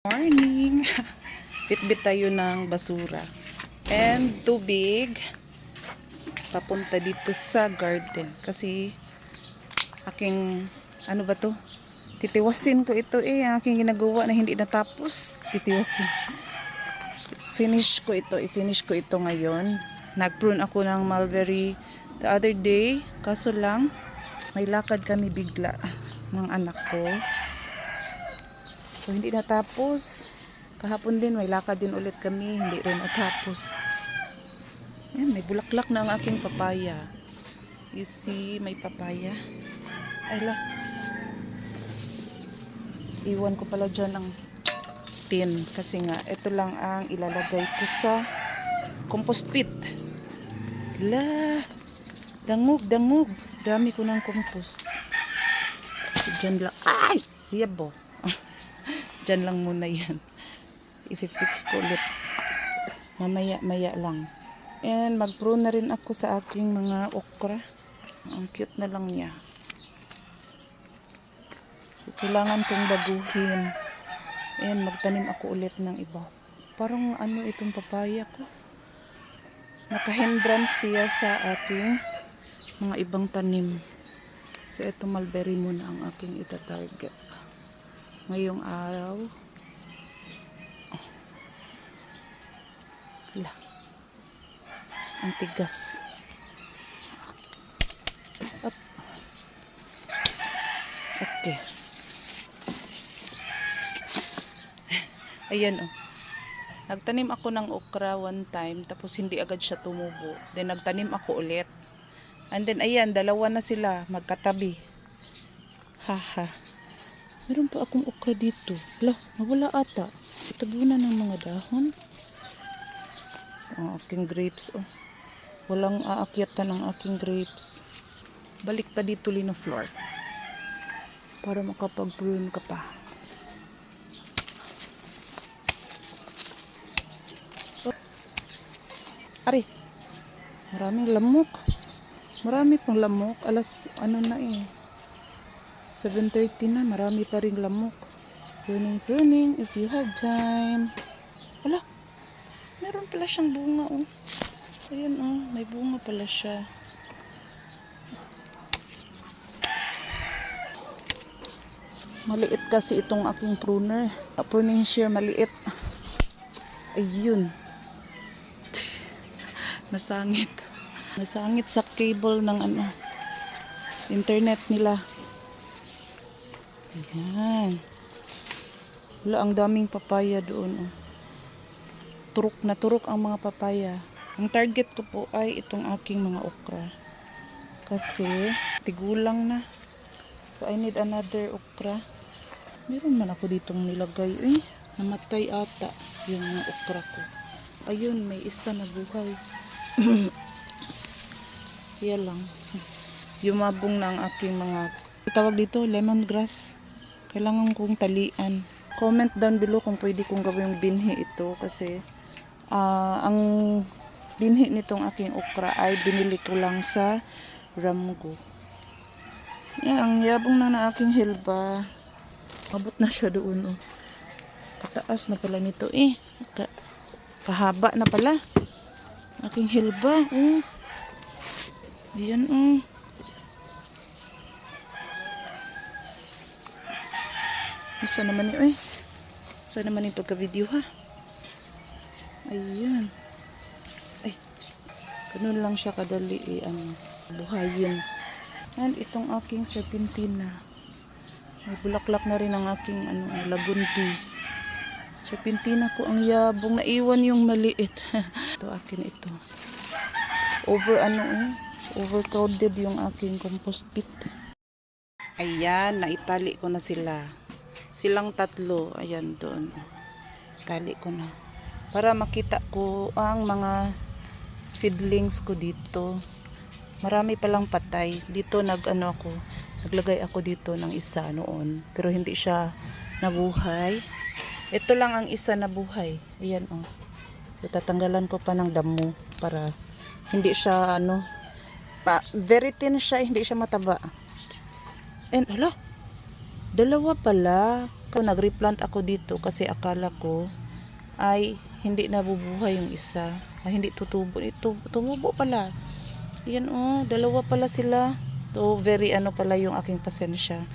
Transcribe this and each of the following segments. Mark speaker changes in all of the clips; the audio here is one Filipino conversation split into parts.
Speaker 1: Morning! Bitbit tayo ng basura and tubig papunta dito sa garden kasi aking ano ba to, titiwasin ko ito ang aking ginagawa na hindi natapos. Titiwasin, i-finish ko ito ngayon. Nag-prune ako ng mulberry the other day, kaso lang may lakad kami bigla ng anak ko. So, hindi natapos. Kahapon din, may lakad din ulit kami. Hindi rin natapos. Ayan, may bulaklak na ang aking papaya. You see, may papaya. Ay la. Iwan ko pala dyan ang tin. Kasi nga, ito lang ang ilalagay ko sa compost pit. La. Dangog. Dami ko ng compost. Dyan lang. Ay! Yabo. Dyan lang muna yan. I-fix ko ulit. Mamaya lang. And mag-prune na rin ako sa aking mga okra. Ang cute na lang niya. So, kailangan kong baguhin. And magtanim ako ulit ng iba. Parang ano itong papaya ko. Naka-hindrance siya sa aking mga ibang tanim. So ito mulberry muna ang aking ita-target ngayong araw. Wala. Ang tigas. Up. Okay. Ayan Nagtanim ako ng okra one time, tapos hindi agad siya tumubo. Then nagtanim ako ulit. And then ayan, dalawa na sila magkatabi. Haha. Meron pa akong okra dito. Lah, nawala ata. Itabunan ng mga dahon. Ang aking grapes, walang aakyatan ng aking grapes. Balik pa dito lino floor. Para makapag-prune ka pa. Ari, maraming lamok. Marami pang lamok. Alas, 7:30 na. Marami pa ring lamok. Pruning if you have time. Ala, meron pala siyang bunga, Ayan, may bunga pala siya. Maliit kasi itong aking pruner. Pruning shear, maliit. Ayun. Nasangit sa cable ng internet nila. Ayan. Wala, ang daming papaya doon. Turok na turok ang mga papaya. Ang target ko po ay itong aking mga okra. Kasi tigulang na. So I need another okra. Meron man ako ditong nilagay. Namatay ata yung mga okra ko. Ayun, may isa na buhay. Yan lang. Yumabong na ang aking mga, tawag dito, lemongrass. Kailangan kong talian. Comment down below kung pwede kong gawin yung binhi ito. Kasi ang binhi nitong aking okra ay binili ko lang sa Ramgo. Yan, ang yabong na aking hilba. Abot na siya doon. Kataas na pala nito. Kahaba na pala. Aking hilba. Ayan. Saan naman yun? Saan naman yung pagka-video ha? Ayan. Ay. Ganun lang siya kadali buhayin. And itong aking serpentina. May bulaklak na rin ang aking lagundi. Serpentina ko ang yabong. Naiwan yung maliit. Ito akin ito. Overcrowded yung aking compost pit. Ayan, naitali ko na sila. Silang tatlo. Ayan doon. Tali ko na. Para makita ko ang mga seedlings ko dito. Marami palang patay. Dito naglagay ako dito ng isa noon. Pero hindi siya nabuhay. Ito lang ang isa na buhay. Ayan So, tatanggalan ko pa ng damo para hindi siya very thin siya, hindi siya mataba. And dalawa pala. Nag-replant ako dito kasi akala ko ay hindi nabubuhay yung isa. Ay, hindi tutubo. Ito, tumubo pala. Yan oh, dalawa pala sila. So, very ano pala yung aking pasensya.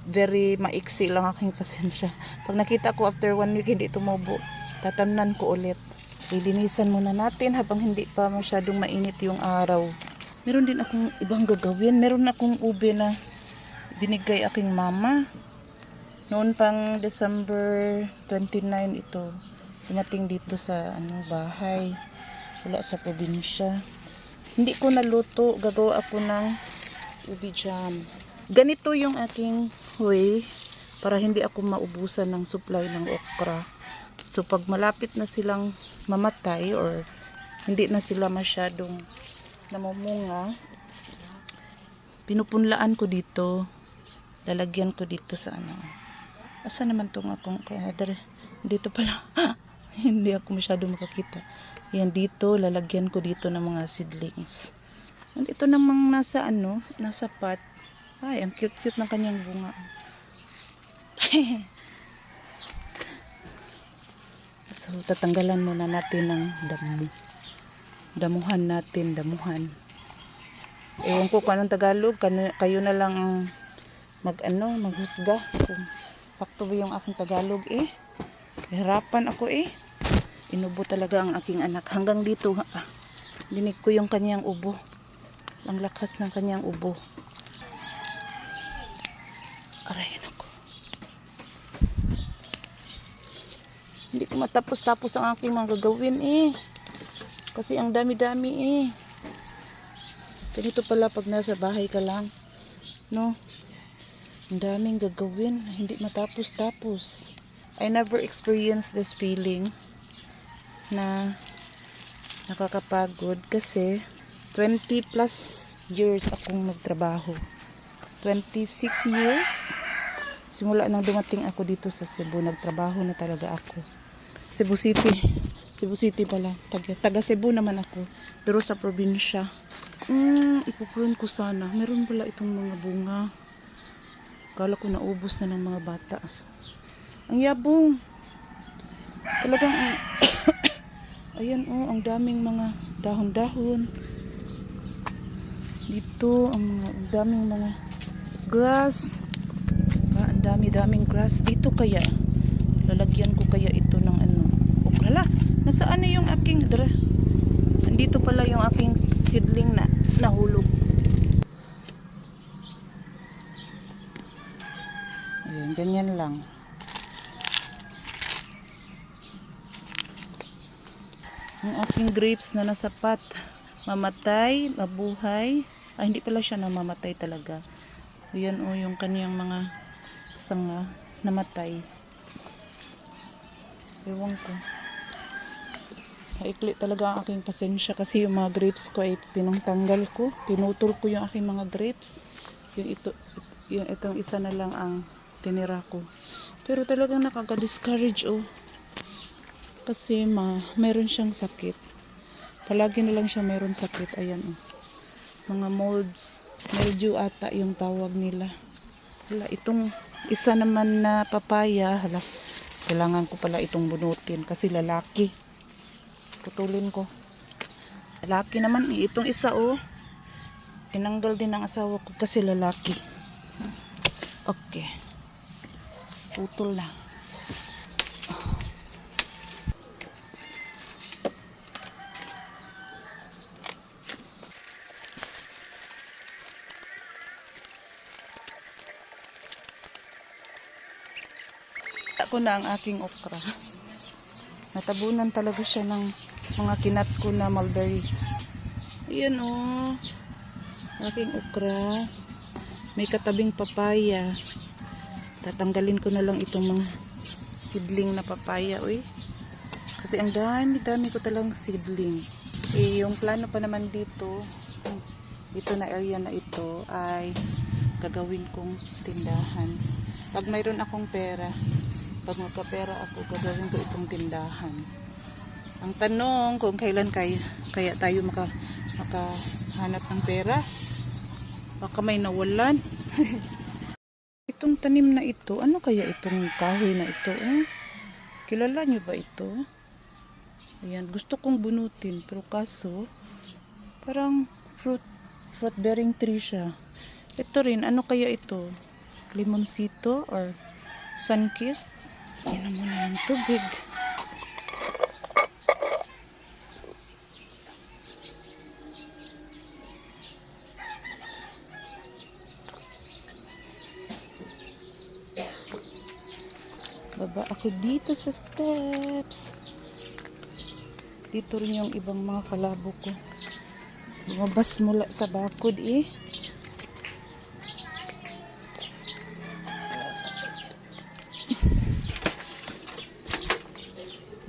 Speaker 1: Very maiksi lang aking pasensya. Pag nakita ko after 1 week hindi tumubo, tatamnan ko ulit. Lilinisan muna natin habang hindi pa masyadong mainit yung araw. Meron din akong ibang gagawin. Meron akong ube na binigay aking mama. Noon pang December 29 ito. Dumating dito sa bahay. Wala sa probinsya. Hindi ko naluto. Gagawa ako ng ubi jam. Ganito yung aking way para hindi ako maubusan ng supply ng okra. So pag malapit na silang mamatay or hindi na sila masyadong namumunga, pinupunlaan ko dito. Lalagyan ko dito sa asa naman tong akong dito pala. Hindi ako masyadong makakita. Yan dito, lalagyan ko dito ng mga seedlings. Ito namang nasa nasa pot. Ay, ang cute-cute ng kanyang bunga. So, tatanggalan muna natin ng damo. Damuhan natin, damuhan. Ewan ko kung anong Tagalog. Kayo na lang ang maghusga. Kung sakto ba yung aking Tagalog Hirapan ako Inubo talaga ang aking anak. Hanggang dito, dinig ko yung kanyang ubo. Ang lakas ng kanyang ubo. Arayin ako. Hindi ko matapos-tapos ang aking mga gagawin Kasi ang dami-dami Ganito pala pag nasa bahay ka lang. No? Ang daming gagawin. Hindi matapos-tapos. I never experienced this feeling na nakakapagod kasi 20 plus years akong nagtrabaho. 26 years. Simula nang dumating ako dito sa Cebu, nagtrabaho na talaga ako. Cebu City pala. Taga Cebu naman ako. Pero sa probinsya. Ipuprune ko sana. Meron pala itong mga bunga. Kala ko naubos na ng mga bata. Ang yabong. Talagang ayan ang daming mga dahon-dahon. Dito ang daming mga grass. Ang dami-daming grass. Dito kaya lalagyan ko kaya ito ng okra. Nasaan na yung aking Andito pala yung aking seedling na nahulog. Ayan, ganyan lang. Ang aking grapes na nasa pot, mamatay, mabuhay. Hindi pala siya namamatay talaga. Ayan yung kaniyang mga sanga namatay. Ewan ko. Haikli talaga ang aking pasensya kasi yung mga grapes ko ay pinangtanggal ko. Pinutol ko yung aking mga grapes. Yung itong isa na lang ang tinira ko. Pero talagang nakaka-discourage Kasi meron siyang sakit. Palagi na lang siya meron sakit. Ayan Mga molds. Mildew ata yung tawag nila. Itong isa naman na papaya. Kailangan ko pala itong bunutin kasi lalaki. Putulin ko. Lalaki naman Itong isa tinanggal din ng asawa ko kasi lalaki. Okay. Putol na. Ako na ang aking okra. Natabunan talaga siya ng mga kinat ko na mulberry. Ayan aking okra. May katabing papaya. Tatanggalin ko na lang itong mga seedling na papaya. Kasi ang dami ko talagang seedling. Yung plano pa naman dito na area na ito ay gagawin kong tindahan. Pag mayroon akong pera, pag magkapera ako, gagawin ko itong tindahan. Ang tanong kung kailan kaya tayo makahanap ng pera. Baka may nawalan. Itong tanim na ito, ano kaya itong kahoy na ito? Kilala niyo ba ito? Ayan, gusto kong bunutin, pero kaso, parang fruit bearing tree siya. Ito rin, ano kaya ito? Limonsito or sunkist? Yan mo na ng tubig. Baba ako dito sa steps. Dito rin yung ibang mga kalabo ko. Lumabas mula sa bakod eh.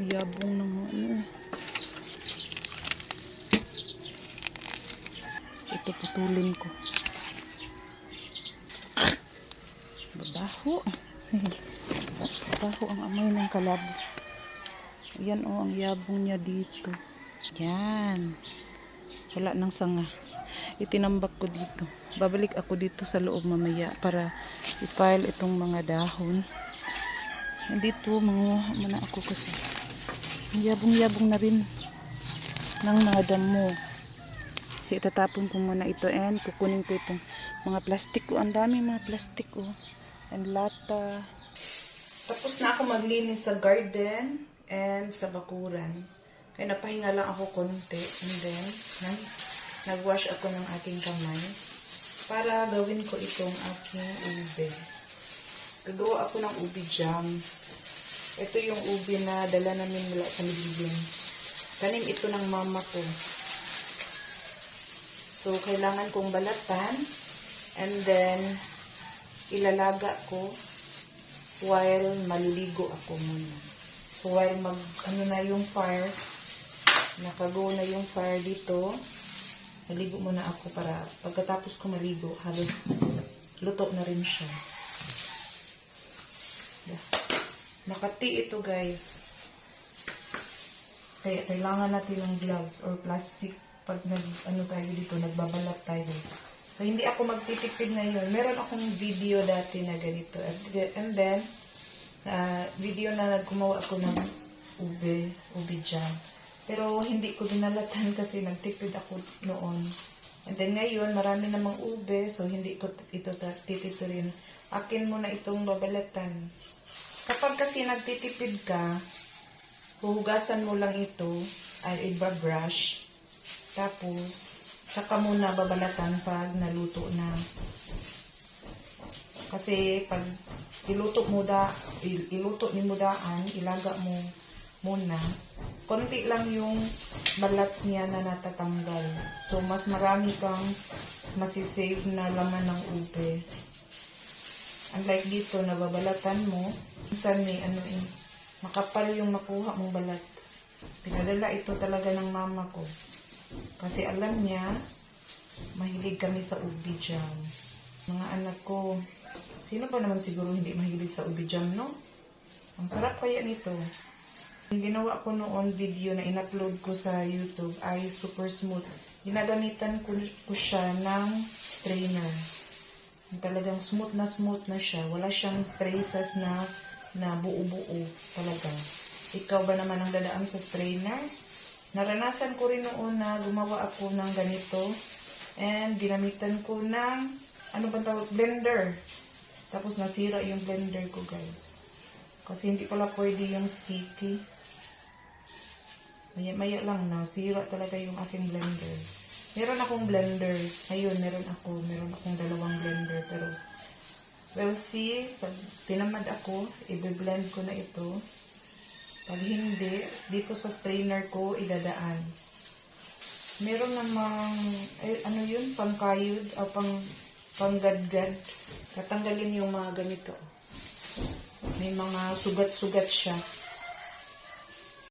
Speaker 1: Yabong ng ano eh. Ito putulin ko. Babaho. Babaho ang amoy ng kalabo. Ayan oh, ang yabong niya dito. Yan. Wala nang sanga. Itinambak ko dito. Babalik ako dito sa loob mamaya para i-file itong mga dahon. Dito manguha muna ako kasi yabong-yabong na rin ng mga damo. Itatapon ko muna ito and kukunin ko itong mga plastic ko. Ang dami mga plastic ko. And lata. Tapos na ako maglinis sa garden and sa bakuran. Kaya napahinga lang ako konti. And then, nag-wash ako ng aking kamay para gawin ko itong aking ube. Gagawa ako ng ube jam. Ito yung ube na dala namin mula sa Medellin. Tanim ito ng mama ko. So, kailangan kong balatan. And then, ilalaga ko while maliligo ako muna. So, while na yung fire, nakago na yung fire dito, maligo muna ako para pagkatapos ko maligo, halos luto na rin siya. Nakati ito guys. Kaya kailangan natin ng gloves or plastic pag tayo dito, nagbabalat tayo. So, hindi ako magtitipid ngayon. Meron akong video dati na ganito. And then, video na gumawa ako ng ube jam. Pero, hindi ko dinalatan kasi nagtipid ako noon. And then, ngayon, marami namang ube. So, hindi ko ito tititurin. Akin muna itong babalatan. Kapag kasi nagtitipid ka, huhugasan mo lang ito, ay iba-brush. Tapos, saka muna babalatan pag naluto na. Kasi pag iluto ni mudaan, ilaga mo muna. Konti lang yung balat niya na natatanggal. So, mas marami kang masisave na laman ng ube. Unlike dito, nababalatan mo, minsan may makapal yung nakuha mong balat. Pinadala ito talaga ng mama ko. Kasi alam niya, mahilig kami sa ube jam. Mga anak ko, sino pa naman siguro hindi mahilig sa ube jam, no? Ang sarap kaya nito. Yung ginawa ko noon video na in-upload ko sa YouTube ay super smooth. Ginagamitan ko siya ng strainer. Talagang smooth na siya. Wala siyang traces na buo-buo talaga. Ikaw ba naman ang dadaan sa strainer? Naranasan ko rin noon na gumawa ako ng ganito. And ginamitan ko ng, blender. Tapos nasira yung blender ko guys. Kasi hindi pala pwede yung sticky. Maya lang nasira talaga yung aking blender. Meron akong blender. Ayun, meron akong dalawang blender. Pero, we'll see. Pag tinamad ako, i-blend ko na ito. Pag hindi, dito sa strainer ko, idadaan. Meron namang, pangkayod o panggadgad. Tatanggalin yung mga ganito. May mga sugat-sugat siya.